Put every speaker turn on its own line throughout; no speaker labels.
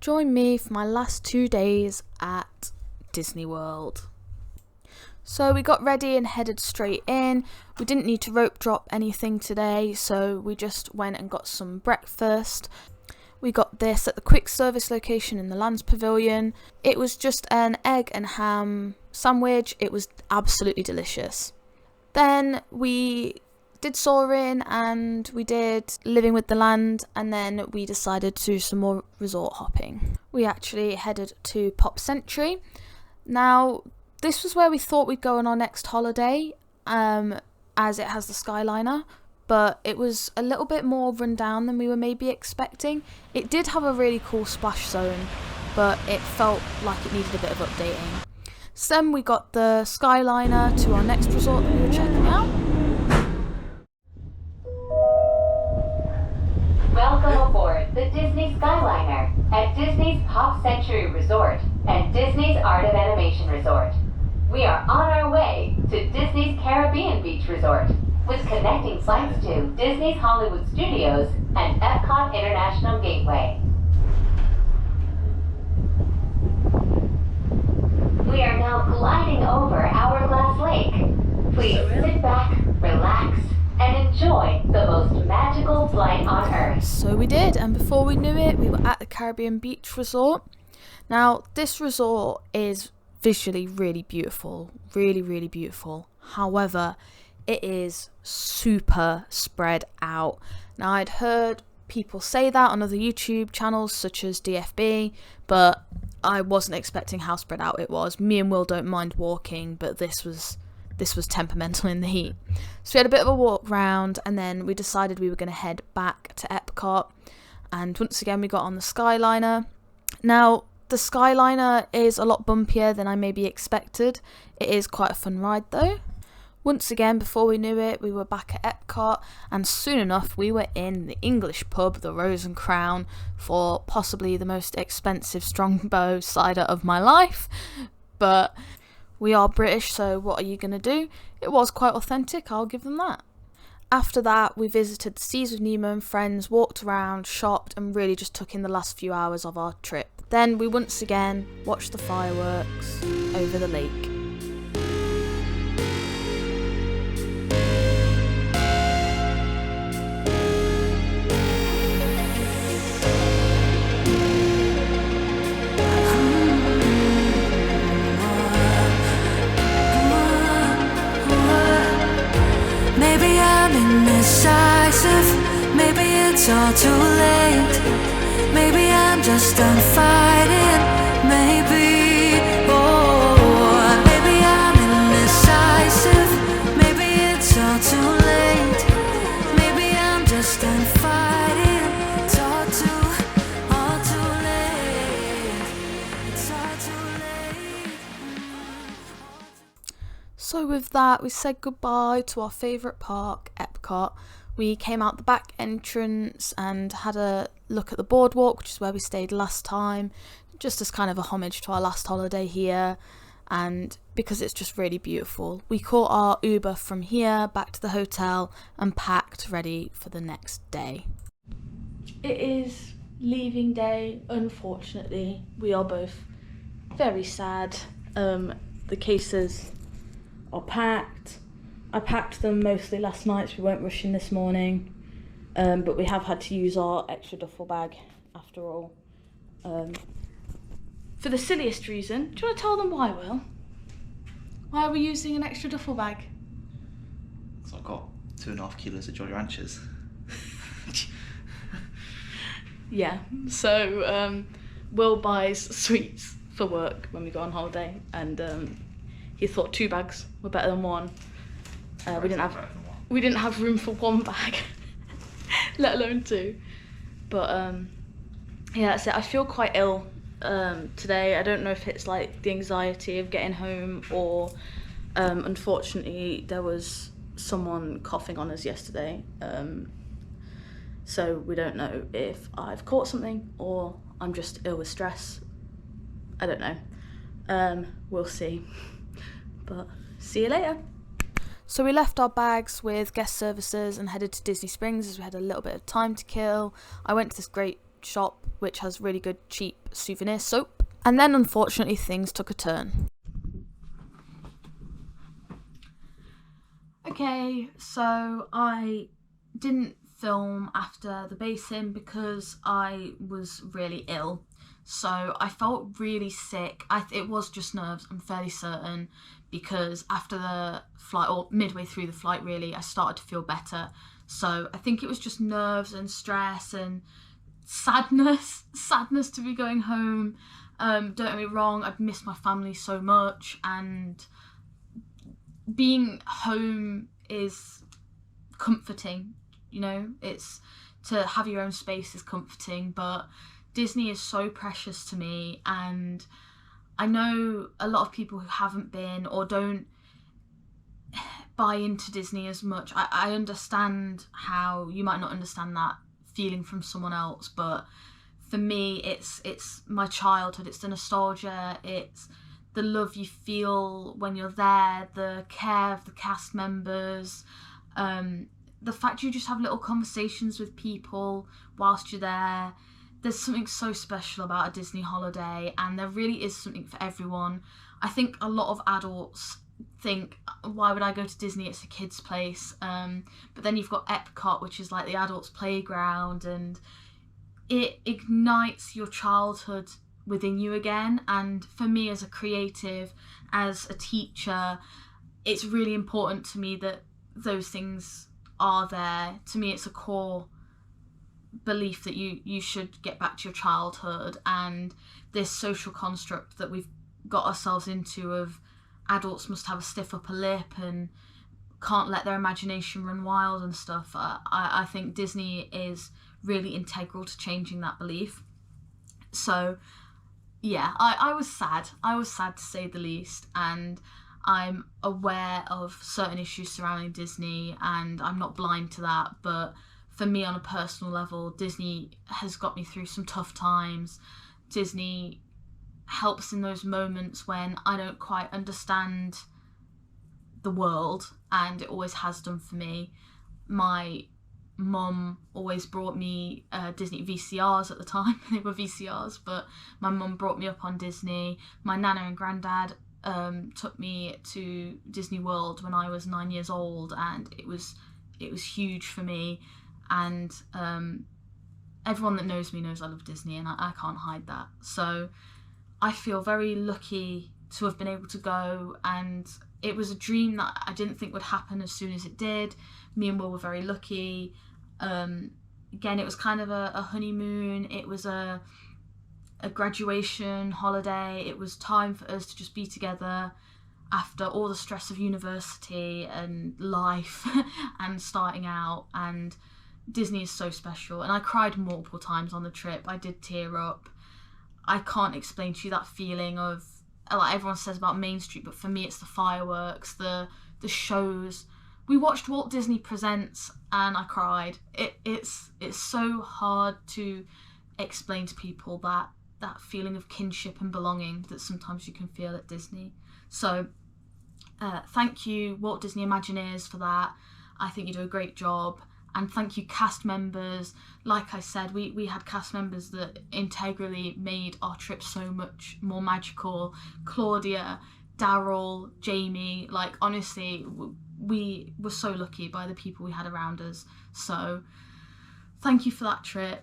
join me for my last 2 days at Disney World. So we got ready and headed straight in. We didn't need to rope drop anything today, so we just went and got some breakfast. We got this at the quick service location in the Lands Pavilion. It was just an egg and ham sandwich. It was absolutely delicious. Then we did Soarin' and we did Living with the Land, and then we decided to do some more resort hopping. We actually headed to Pop Century. Now, this was where we thought we'd go on our next holiday, as it has the Skyliner, but it was a little bit more run down than we were maybe expecting. It did have a really cool splash zone, but it felt like it needed a bit of updating. So then we got the Skyliner to our next resort that we were checking out.
Welcome aboard the Disney Skyliner at Disney's Pop Century Resort and Disney's Art of Animation Resort. We are on our way to Disney's Caribbean Beach Resort, with connecting flights to Disney's Hollywood Studios and Epcot International Gateway. We are now gliding over Hourglass Lake. Please sit back, relax, and enjoy the most magical flight on Earth.
So we did, and before we knew it, we were at the Caribbean Beach Resort. Now, this resort is visually really beautiful, really beautiful. However, it is super spread out. Now, I'd heard people say that on other YouTube channels such as DFB, but I wasn't expecting how spread out it was. Me and Will don't mind walking, but this was temperamental in the heat. So we had a bit of a walk round, and then we decided we were going to head back to Epcot, and once again we got on the Skyliner. Now, the Skyliner is a lot bumpier than I maybe expected. It is quite a fun ride though. Once again, before we knew it, we were back at Epcot, and soon enough we were in the English pub, the Rose and Crown, for possibly the most expensive Strongbow cider of my life. But we are British, so what are you going to do? It was quite authentic, I'll give them that. After that, we visited the Seas with Nemo and friends, walked around, shopped, and really just took in the last few hours of our trip. Then we once again watched the fireworks over the lake.
Maybe I'm indecisive, maybe it's all too late. Maybe I'm just done fighting, maybe, oh, maybe I'm indecisive, maybe it's all too late. Maybe I'm just done fighting, it's all too late, it's all too late.
So with that, we said goodbye to our favourite park, Epcot. We came out the back entrance and had a look at the boardwalk, which is where we stayed last time, just as kind of a homage to our last holiday here, and because it's just really beautiful. We caught our Uber from here back to the hotel and packed ready for the next day. It is leaving day, unfortunately. We are both very sad. The cases are packed. I packed them mostly last night, so we weren't rushing this morning, but we have had to use our extra duffel bag after all. For the silliest reason, do you want to tell them why, Will? Why are we using an extra duffel bag?
So I've got 2.5 kilos of Jolly Ranchers.
Yeah, so Will buys sweets for work when we go on holiday, and he thought 2 bags were better than 1. We didn't have room for 1 bag, let alone 2. But yeah, that's it. I feel quite ill today. I don't know if it's like the anxiety of getting home, or unfortunately there was someone coughing on us yesterday. So we don't know if I've caught something or I'm just ill with stress. I don't know. We'll see. But see you later. So we left our bags with guest services and headed to Disney Springs as we had a little bit of time to kill. I went to this great shop which has really good cheap souvenir soap. And then unfortunately things took a turn. Okay, so I didn't film after the Basin because I was really ill. So I felt really sick. It was just nerves, I'm fairly certain, because after the flight, or midway through the flight really, I started to feel better. So I think it was just nerves and stress and sadness to be going home. Don't get me wrong, I've missed my family so much, and being home is comforting, you know, it's to have your own space is comforting, but Disney is so precious to me, and I know a lot of people who haven't been or don't buy into Disney as much. I understand how you might not understand that feeling from someone else, but for me it's my childhood, it's the nostalgia, it's the love you feel when you're there, the care of the cast members, the fact you just have little conversations with people whilst you're there. There's something so special about a Disney holiday, and there really is something for everyone. I think a lot of adults think, why would I go to Disney? It's a kid's place. But then you've got Epcot, which is like the adults' playground, and it ignites your childhood within you again. And for me as a creative, as a teacher, it's really important to me that those things are there. To me, it's a core belief that you should get back to your childhood, and this social construct that we've got ourselves into of adults must have a stiff upper lip and can't let their imagination run wild and stuff. I think Disney is really integral to changing that belief. So yeah, I was sad to say the least, and I'm aware of certain issues surrounding Disney, and I'm not blind to that, but for me on a personal level, Disney has got me through some tough times. Disney helps in those moments when I don't quite understand the world, and it always has done for me. My mum always brought me Disney VCRs at the time. They were VCRs, but my mum brought me up on Disney. My nana and granddad took me to Disney World when I was 9 years old, and it was huge for me. And everyone that knows me knows I love Disney, and I can't hide that. So I feel very lucky to have been able to go, and it was a dream that I didn't think would happen as soon as it did. Me and Will were very lucky. Again, it was kind of a honeymoon. It was a graduation holiday. It was time for us to just be together after all the stress of university and life and starting out. And Disney is so special, and I cried multiple times on the trip. I did tear up. I can't explain to you that feeling of, like everyone says about Main Street, but for me it's the fireworks, the shows. We watched Walt Disney Presents and I cried. It's so hard to explain to people that feeling of kinship and belonging that sometimes you can feel at Disney. So thank you, Walt Disney Imagineers, for that. I think you do a great job. And thank you, cast members. Like I said, we had cast members that integrally made our trip so much more magical. Claudia, Daryl, Jamie, like honestly, we were so lucky by the people we had around us. So thank you for that trip.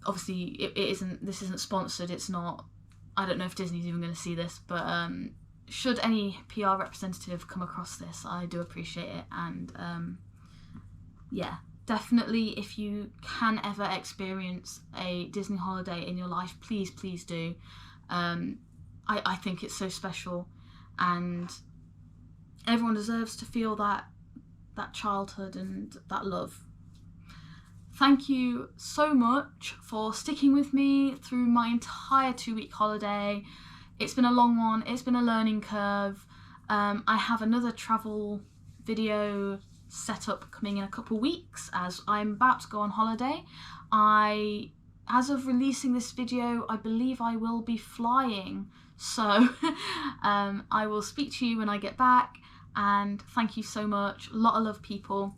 Obviously this isn't sponsored, it's not, I don't know if Disney's even going to see this, but should any PR representative come across this, I do appreciate it. And yeah, definitely, if you can ever experience a Disney holiday in your life, please do. I think it's so special, and everyone deserves to feel that childhood and that love. Thank you so much for sticking with me through my entire 2-week holiday. It's been a long one, it's been a learning curve. I have another travel video set up coming in a couple weeks as I'm about to go on holiday. As of releasing this video, I believe I will be flying, so I will speak to you when I get back, and thank you so much. A lot of love, people.